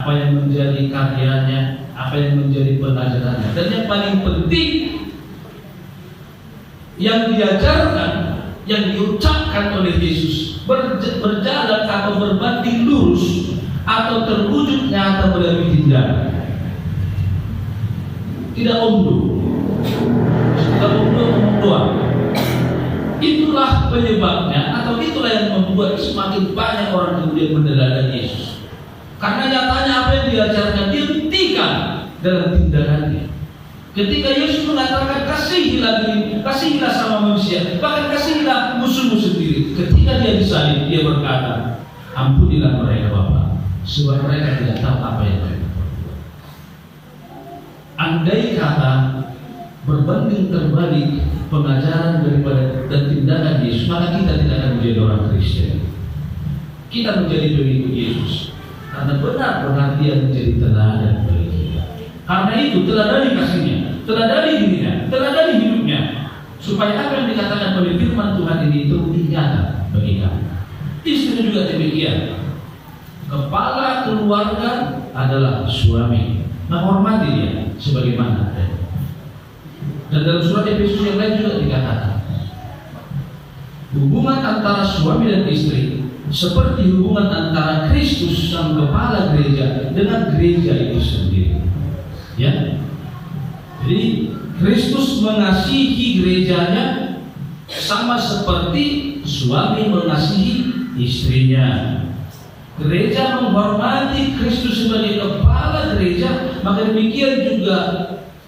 apa yang menjadi karyanya, apa yang menjadi pengajarannya. Dan yang paling penting, yang diajarkan, yang diucapkan oleh Yesus berjalan atau berbanding lurus atau terwujud nyata melalui tindakan. Tidak omdo, tidak omdo doang. Itulah penyebabnya, atau itulah yang membuat semakin banyak orang kemudian meneladani Yesus. Karena nyatanya apa yang diajarkan dihentikan dalam tindakannya. Ketika Yesus mengatakan kasihilah sama manusia, bahkan kasihilah musuhmu sendiri. Ketika dia disalib, dia berkata, ampunilah mereka Bapa, sebab mereka tidak tahu apa yang mereka perbuat. Andai kata berbanding terbalik pengajaran daripada dan tindakan Yesus, maka kita tidak akan menjadi orang Kristen. Kita menjadi pengikut Yesus karena benar-benar dia menjadi teladan bagi kita. Karena itu teladani kasihnya, teladani dirinya, teladani hidupnya, supaya apa yang dikatakan oleh firman Tuhan ini terbukti nyata bagi kami. Istri juga demikian. Kepala keluarga adalah suami, menghormati dia sebagaimana adanya. Dan dalam surat Efesus yang lain juga dikatakan hubungan antara suami dan istri seperti hubungan antara Kristus sang kepala gereja dengan gereja itu sendiri. Ya, jadi Kristus mengasihi gerejanya sama seperti suami mengasihi istrinya. Gereja menghormati Kristus sebagai kepala gereja, maka demikian juga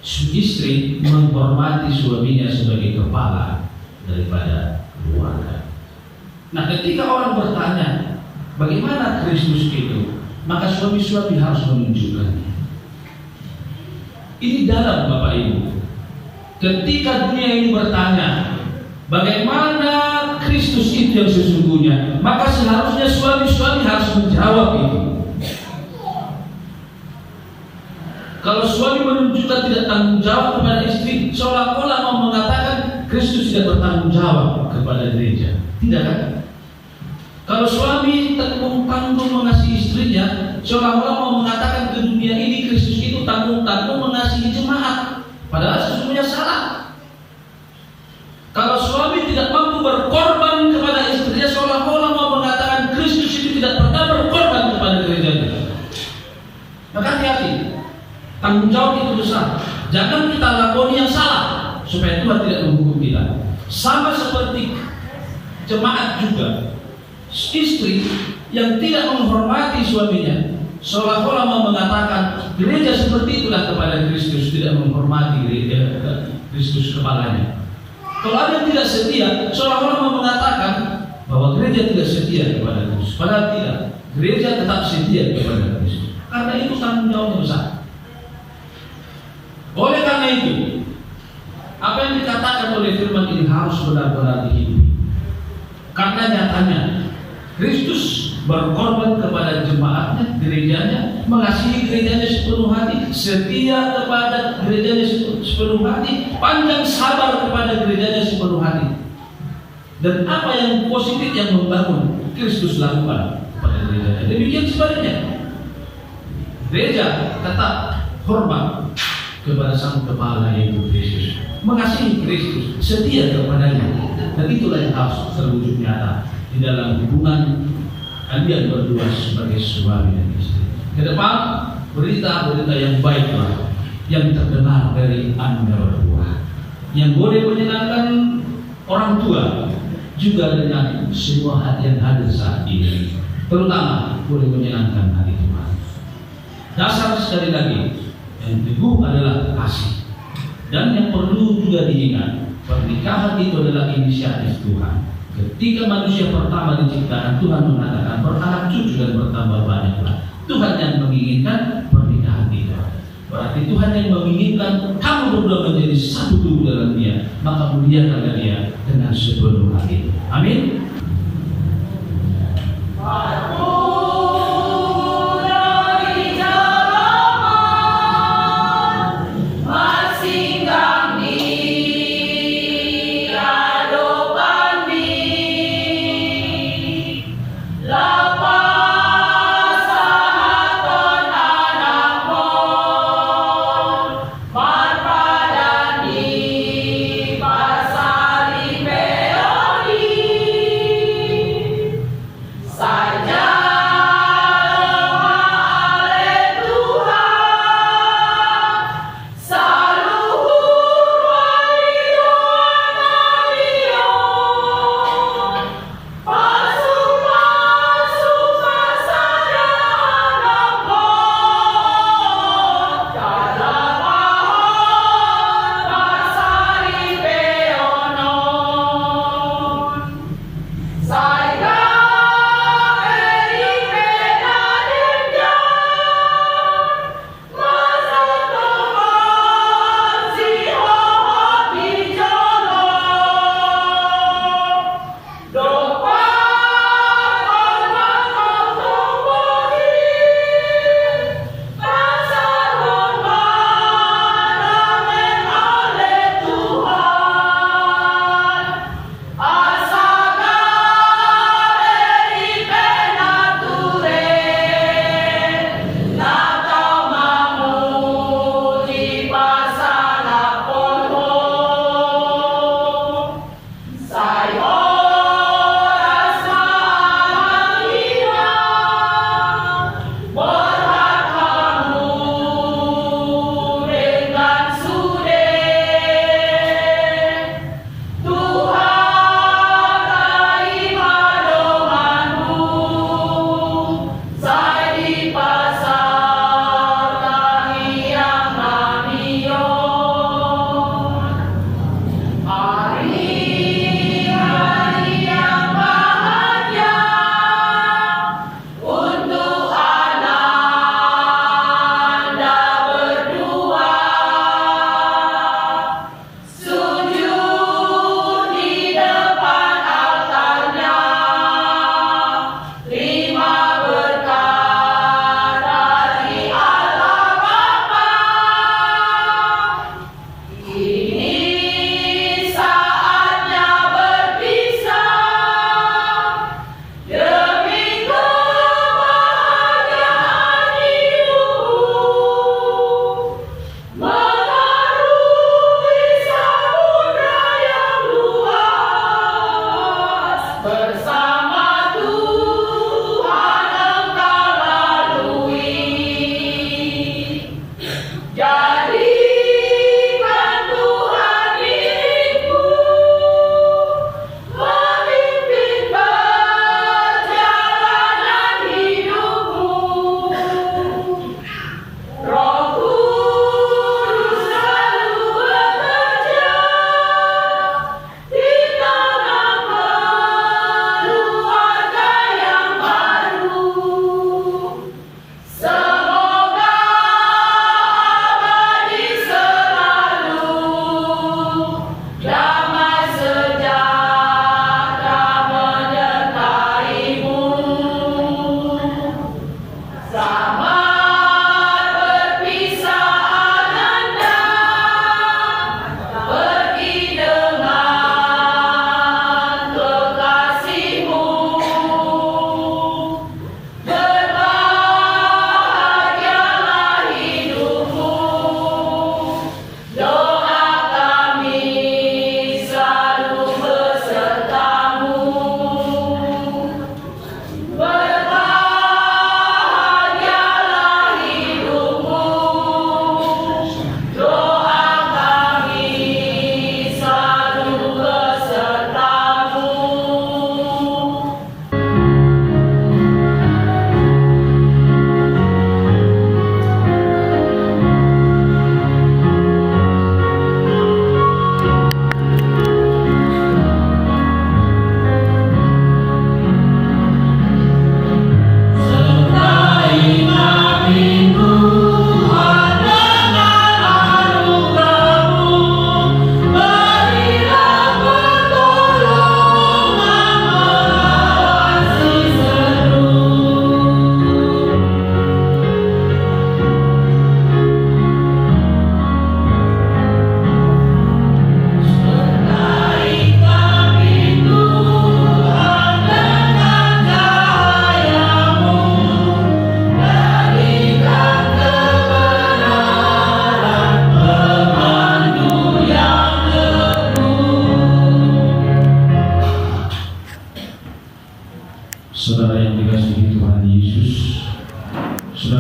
istri menghormati suaminya sebagai kepala daripada keluarga. Nah, ketika orang bertanya bagaimana Kristus itu, maka suami-suami harus menunjukkannya. Ini dalam Bapak Ibu. Ketika dunia ini bertanya bagaimana Kristus itu yang sesungguhnya, maka seharusnya suami-suami harus menjawab itu. Kalau suami menunjukkan tidak tanggung jawab kepada istri, seolah-olah mau mengatakan Kristus tidak bertanggung jawab kepada gereja. Tidak kan? Kalau suami tanggung-tanggung mengasihi istrinya, seolah-olah mau mengatakan ke dunia ini Kristus itu tanggung-tanggung mengasihi jemaat. Padahal sesungguhnya salah. Kalau suami tidak mampu berkorban kepada istrinya, seolah-olah mau mengatakan Kristus itu tidak pernah berkorban kepada gerejanya. Maka hati-hati. Tanggung jawab itu besar. Jangan kita lakoni yang salah supaya Tuhan tidak menghukum kita. Sama seperti jemaat juga. Istri yang tidak menghormati suaminya, seolah-olah mau mengatakan gereja seperti itulah kepada Kristus, tidak menghormati gereja Kristus kepalanya. Kalau ada yang tidak setia, seolah-olah mau mengatakan bahwa gereja tidak setia kepada Kristus. Padahal tidak. Gereja tetap setia kepada Kristus. Karena itu tanggung jawabnya besar. Oleh karena itu, apa yang dikatakan oleh firman ini harus benar-benar dihidupi. Karena nyatanya Kristus berkorban kepada jemaatnya, gerejanya, mengasihi gerejanya sepenuh hati, setia kepada gerejanya sepenuh hati, panjang sabar kepada gerejanya sepenuh hati. Dan apa yang positif yang membangun Kristus lakukan kepada gerejanya. Demikian sebaliknya. Gereja tetap hormat kepada sang kepala yaitu Kristus, mengasihi Kristus, setia kepadanya, dan itulah yang harus terwujud nyata di dalam hubungan kalian berdua sebagai suami dan istri. Ke depan berita-berita yang baiklah yang terdengar dari Anda berdua, yang boleh menyenangkan orang tua juga dengan semua hati yang hadir saat ini, terutama boleh menyenangkan hati Tuhan. Dasar sekali lagi yang teguh adalah kasih. Dan yang perlu juga diingat, pernikahan itu adalah inisiatif Tuhan. Ketika manusia pertama diciptakan, Tuhan mengatakan beranak cucu dan bertambah banyaklah. Tuhan yang menginginkan pernikahan itu. Berarti Tuhan yang menginginkan kamu berdua menjadi satu tubuh dalam Dia, maka muliakanlah Dia dengan sepenuh hati. Amin.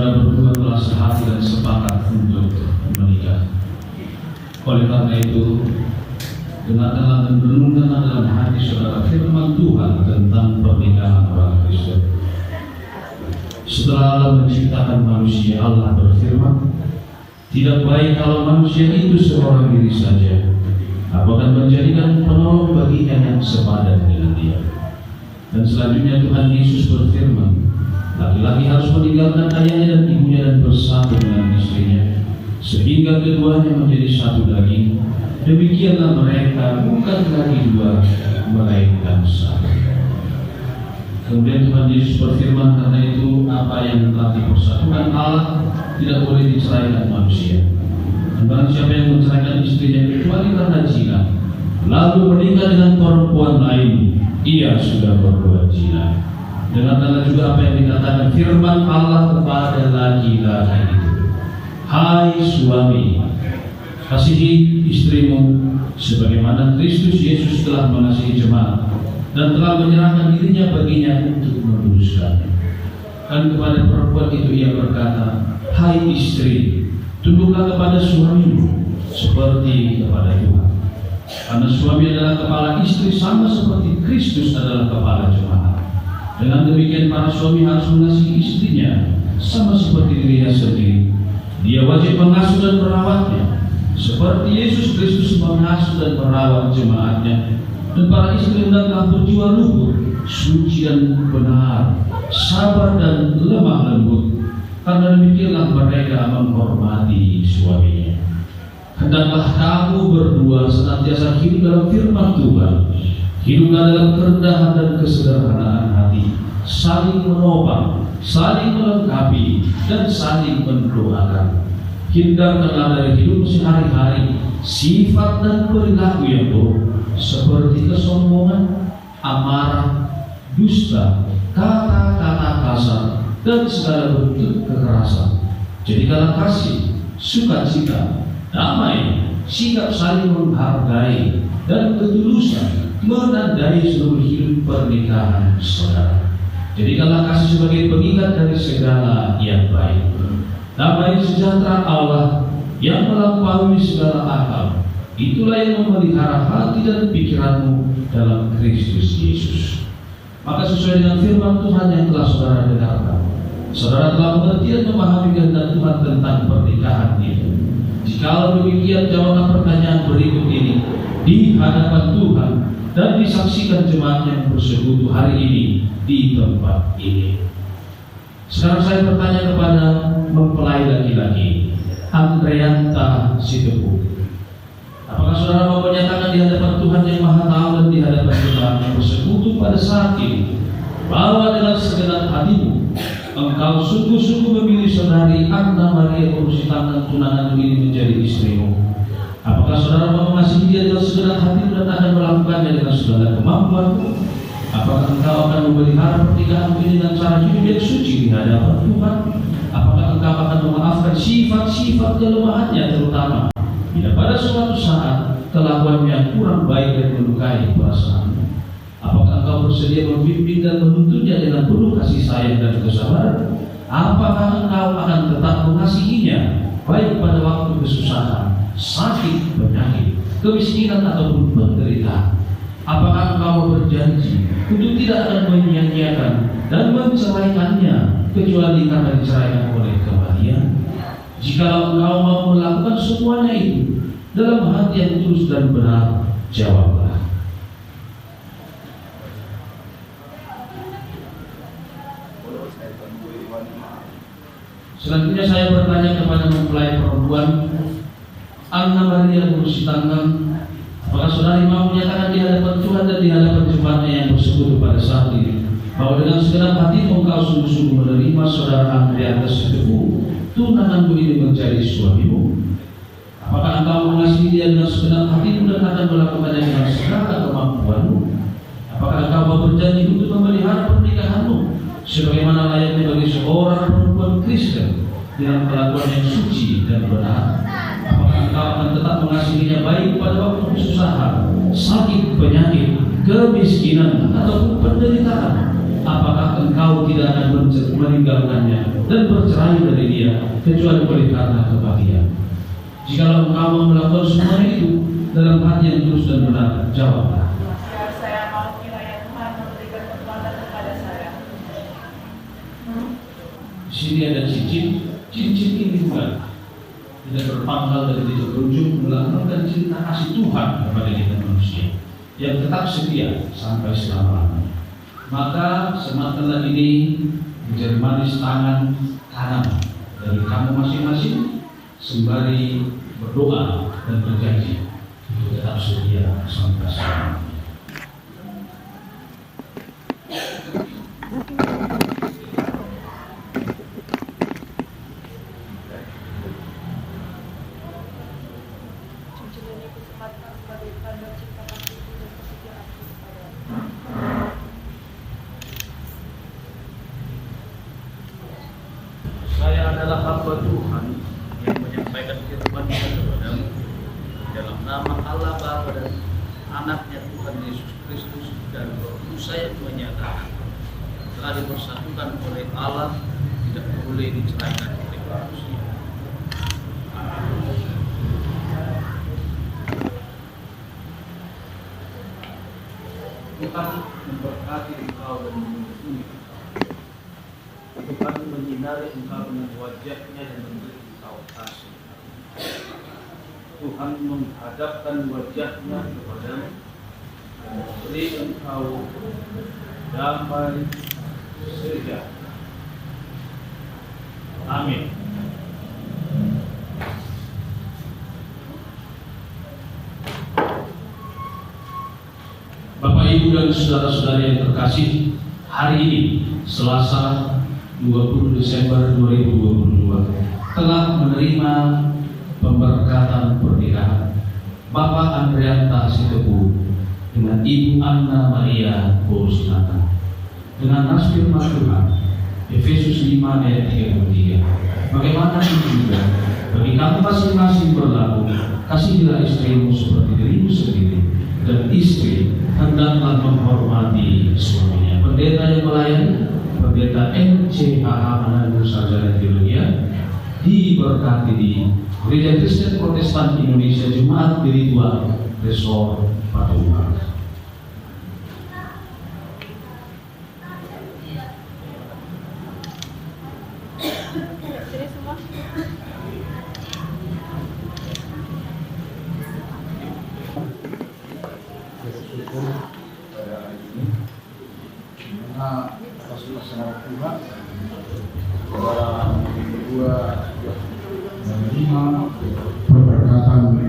saudara berdua telah sehati dan sepakat untuk menikah. Oleh karena itu, dengarkanlah dan renungkanlah dalam hati saudara firman Tuhan tentang pernikahan orang Kristen. Setelah Allah menciptakan manusia, Allah berfirman, tidak baik kalau manusia itu seorang diri saja. Aku akan menjadikan penolong baginya yang sepadan dengan dia. Dan selanjutnya Tuhan Yesus berfirman, laki-laki harus meninggalkan ayahnya dan ibunya dan bersatu dengan istrinya, sehingga keduanya menjadi satu daging. Demikianlah mereka bukan lagi dua, melainkan satu. Kemudian Tuhan Yesus berfirman, karena itu apa yang telah dipersatukan Allah tidak boleh diceraikan manusia. Dan barang siapa yang menceraikan istrinya kecuali karena zina, lalu menikah dengan perempuan lain, ia sudah berbuat zina. Dengarkanlah juga apa yang dikatakan firman Allah kepada laki-laki itu. Hai suami, kasihi istrimu sebagaimana Kristus Yesus telah mengasihi jemaat dan telah menyerahkan dirinya baginya untuk menguduskannya. Dan kepada perempuan itu ia berkata, hai istri, tunduklah kepada suamimu seperti kepada Tuhan. Karena suami adalah kepala istri sama seperti Kristus adalah kepala jemaat. Dengan demikian para suami harus mengasihi istrinya sama seperti dirinya sendiri. Dia wajib mengasuh dan merawatnya seperti Yesus Kristus mengasuh dan merawat jemaatnya. Dan para istri hendaklah berjiwa luhur, suci dan benar, sabar dan lemah lembut, karena demikianlah mereka menghormati suaminya. Hendaklah kamu berdua senantiasa hidup dalam firman Tuhan, hiduplah dalam kerendahan dan kesederhanaan hati, saling menopang, saling melengkapi, dan saling mendoakan. Hindarkanlah dari hidup sehari-hari sifat dan perilaku yang buruk, seperti kesombongan, amarah, dusta, kata-kata kasar, dan segala bentuk kekerasan. Jadikanlah kasih, sukacita, damai, sikap saling menghargai, dan ketulusan menandai seluruh hidup pernikahan saudara. Jadikanlah kasih sebagai pengingat dari segala yang baik. Damai sejahtera Allah yang melampaui segala akal, itulah yang memelihara hati dan pikiranmu dalam Kristus Yesus. Maka sesuai dengan firman Tuhan yang telah saudara dengarkan, saudara telah mengerti dan memahami kehendak Tuhan tentang pernikahan itu. Jikalau demikian, jawablah pertanyaan berikut ini di hadapan Tuhan dan disaksikan jemaat yang bersekutu hari ini di tempat ini. Sekarang saya bertanya kepada mempelai laki-laki, Andreanta Sitepu. Apakah saudara mau menyatakan di hadapan Tuhan yang Maha Tahu dan di hadapan jemaat yang bersekutu pada saat ini bahwa dengan segenap hatimu engkau sungguh-sungguh memilih saudari Anna Maria Urusitana tunangan ini menjadi istrimu? Apakah saudara mau mengasihi dia dengan segenap hatimu dan akan melakukannya dengan segala kemampuanmu? Apakah engkau akan memelihara pernikahan ini dengan cara hidup yang suci di hadapan Tuhan? Apakah engkau akan memaafkan sifat-sifat kelemahannya, terutama bila pada suatu saat kelakuannya kurang baik dan melukai perasaanmu? Apakah engkau bersedia membimbing dan menuntunnya dengan penuh kasih sayang dan kesabaran? Apakah engkau akan tetap mengasihinya baik pada waktu kesusahan, sakit, penyakit, kemiskinan ataupun penderitaan? Apakah engkau berjanji untuk tidak akan menyia-nyiakan dan menceraikannya kecuali karena diceraikan oleh kematian? Jikalau engkau mau melakukan semuanya itu dalam hati yang tulus dan benar, jawablah. Selanjutnya saya bertanya kepada mempelai perempuan Anna Maria Urusitana. Apakah saudari mau menyatakan di hadapan Tuhan dan di hadapan jemaatnya yang bersekutu pada saat ini bahwa dengan segenap hati engkau sungguh-sungguh menerima saudara Andreanta Sitepu tunanganmu ini menjadi suamimu? Apakah engkau mengasihi dia dengan segenap hatimu dan akan melakukannya dengan segala kemampuanmu? Apakah engkau mau berjanji untuk memelihara pernikahanmu sebagaimana layaknya bagi seorang perempuan Kristen dengan kelakuan yang suci dan benar? Apakah engkau akan tetap mengasihinya baik pada waktu kesusahan, sakit, penyakit, kemiskinan, ataupun penderitaan? apakah engkau tidak akan meninggalkannya dan bercerai dari dia kecuali oleh karena kebahagiaan? Jikalau engkau mau melakukan semua itu dalam hati yang tulus dan benar, jawablah. Saya mau kiranya Tuhan memberikan kekuatan kepada saya. Di sini ada cincin ini bukan tidak berpangkal dan tidak berujung, melambangkan cinta kasih Tuhan kepada kita manusia yang tetap setia sampai selama-lamanya. Maka sematkanlah ini menjadi manis tangan kanan dari kamu masing-masing sembari berdoa dan berjanji untuk tetap setia sampai selama-lamanya. Saya adalah hamba Tuhan yang menyampaikan firman-Nya kepadamu dalam nama Allah Bapa dan Anaknya Tuhan Yesus Kristus, dan Roh Kudus saya menyatakan telah dipersatukan oleh Allah, tidak boleh diceraikan oleh manusia. Tuhan memberkati engkau dan melindungi engkau. Tuhan menyinari engkau dengan wajah-Nya dan memberi engkau kasih. Tuhan menghadapkan wajah-Nya kepadamu dan memberi engkau damai sejahtera. Amin. Bapak, Ibu, dan saudara-saudari yang terkasih, hari ini Selasa 20 Desember 2022 telah menerima pemberkatan pernikahan Bapak Andrianta Sitepu dengan Ibu Anna Maria Borusinata dengan nas firman Tuhan Efesus 5 ayat 33. Bagaimana juga bagi kamu masing-masing berlaku, kasihilah istrimu seperti dirimu sendiri, dan istri hendaklah menghormati suaminya. Pendeta yang melayani, Pendeta MCAH Manado Sarjana Teologia, diberkati di Gereja Kristen Protestan Indonesia Jemaat Spiritual Resor Padua. Perberkatan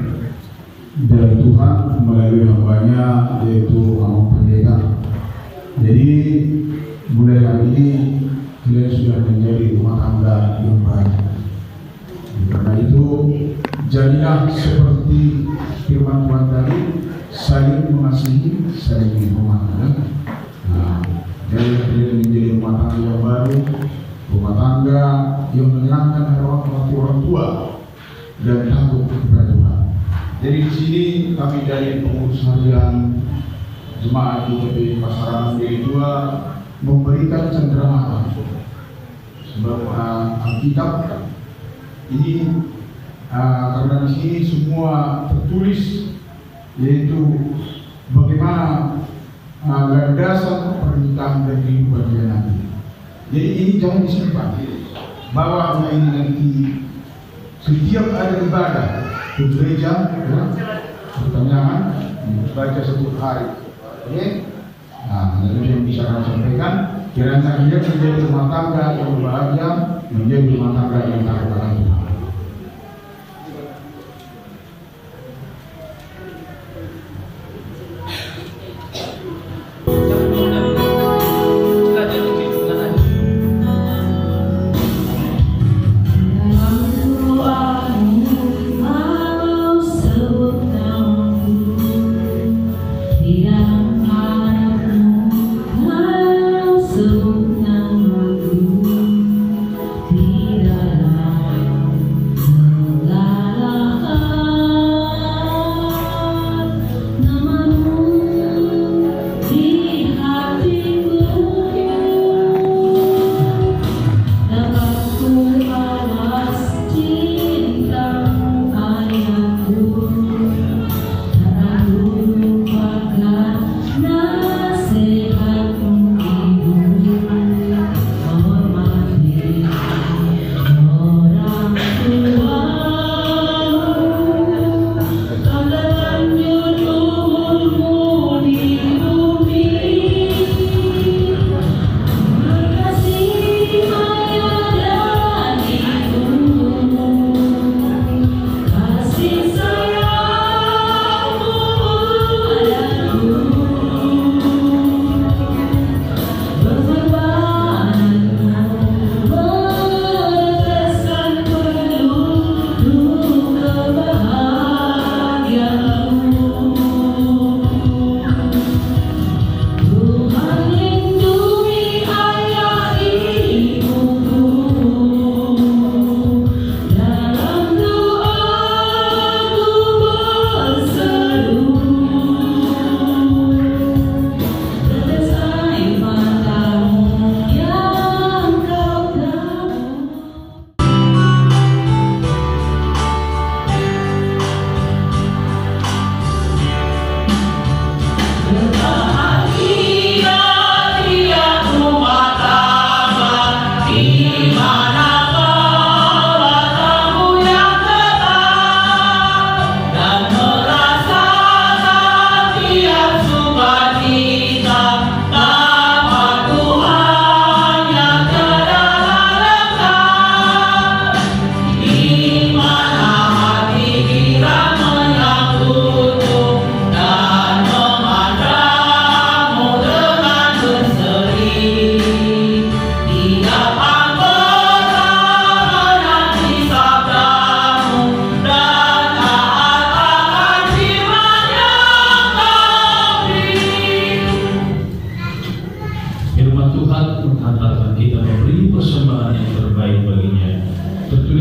dari Tuhan melalui hambanya, yaitu Amang Pendeta. Jadi mulai hari ini kalian sudah menjadi rumah tangga yang baik. Karena itu jadilah seperti firman Tuhan tadi, saling mengasihi, saling memaafkan. Jadi kalian menjadi rumah tangga yang baru, rumah tangga yang menyenangkan orang tua dan takut kepada Tuhan. Jadi di sini kami dari pengurus harian Jemaat GKP Pasaran Diri 2 memberikan cenderamata sebab Alkitab ini karena di sini semua tertulis, yaitu bagaimana landasan pernikahan dan kehidupan dia nanti. Jadi ini jangan disimpan, bawa ini nanti setiap ada ibadah ke gereja, ya, pertanyaan baca satu hari. Oke, itu yang bisa kami sampaikan. Kiranya dia menjadi rumah tangga yang berbahagia, menjadi rumah tangga yang takut akan Tuhan. Tidak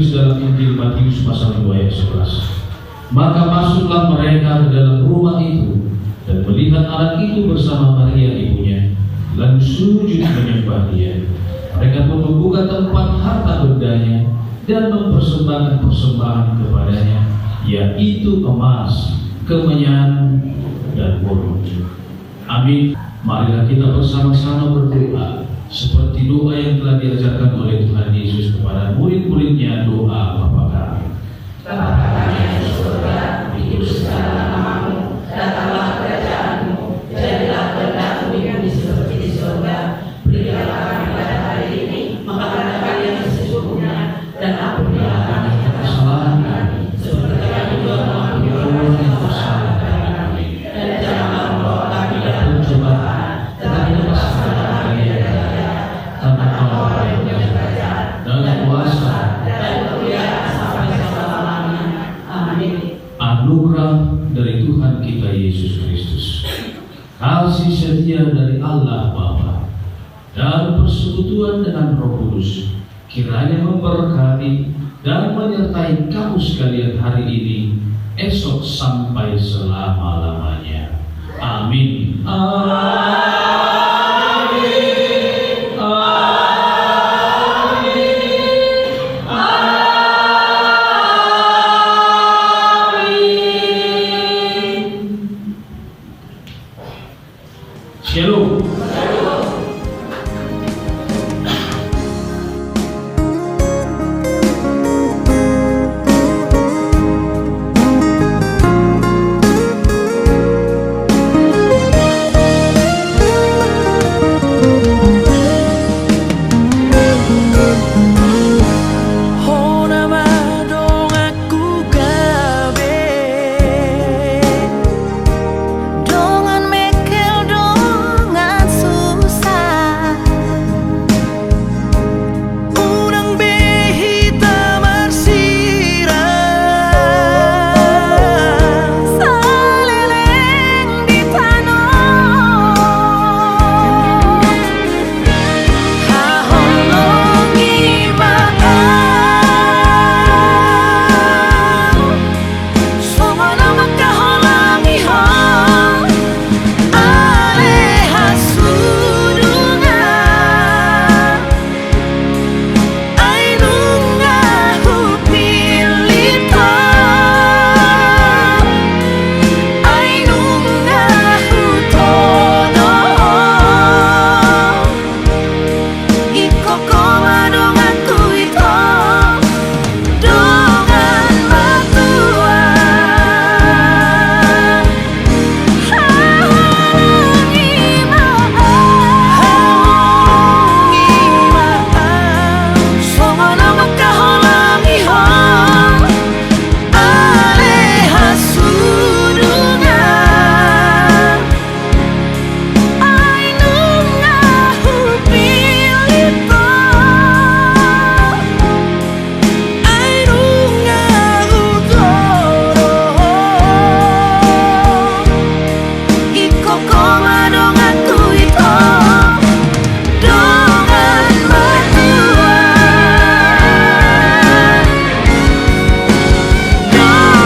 tertulis dalam Injil Matius pasal 2 ayat 11. Maka masuklah mereka ke dalam rumah itu dan melihat anak itu bersama Maria ibunya, lalu sujud menyembah dia. Mereka pun membuka tempat harta bendanya dan mempersembahkan persembahan kepadanya, yaitu emas, kemenyan, dan murni. Amin. Marilah kita bersama-sama berdoa seperti doa yang telah diajarkan oleh Tuhan Yesus kepada murid-muridnya, doa Bapa kami. Bapa kami yang di surga, dikuduskanlah namamu, datanglah kerajaanmu, jadilah kehendakmu di bumi seperti di surga. Berilah kami pada hari ini makanan kami yang sesungguhnya, dan ampunilah kami kesalahan kami, seperti kami juga mengampuni orang yang bersalah kepada kami. Dan janganlah membawa kami dalam pencobaan, tetapi lepaskanlah kami dari jahat. Karena Engkau yang punya kerajaan dan kuasa dan kemuliaan sampai selama-lamanya. Amin. Anugerah dari Tuhan kita Yesus Kristus, kasih setia dari Allah Bapa, dan persekutuan dengan Roh Kudus kiranya memberkati dan menyertai kamu sekalian hari ini, esok sampai selama-lamanya. Amin. Amin.